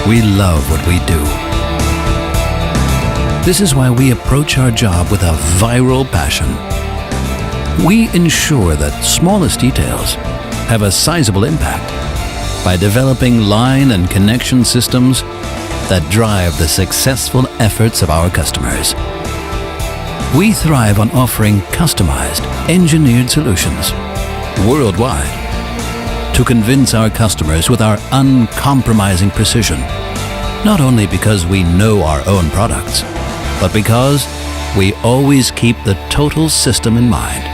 We love what we do. This is why we approach our job with a viral passion. We ensure that smallest details have a sizable impact by developing line and connection systems that drive the successful efforts of our customers. We thrive on offering customized, engineered solutions worldwide to convince our customers with our uncompromising precision, not only because we know our own products, but because we always keep the total system in mind.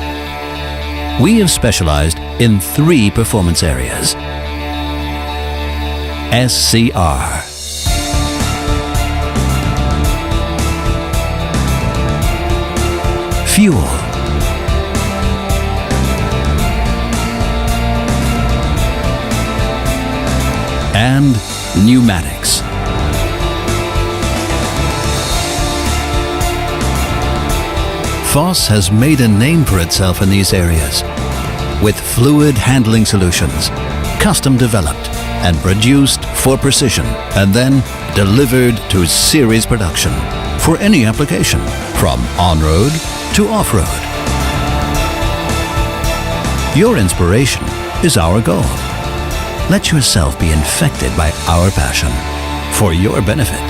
We have specialized in 3 performance areas. SCR. Fuel. And pneumatics. VOSS has made a name for itself in these areas with fluid handling solutions, custom developed and produced for precision and then delivered to series production for any application from on-road to off-road. Your inspiration is our goal. Let yourself be infected by our passion for your benefit.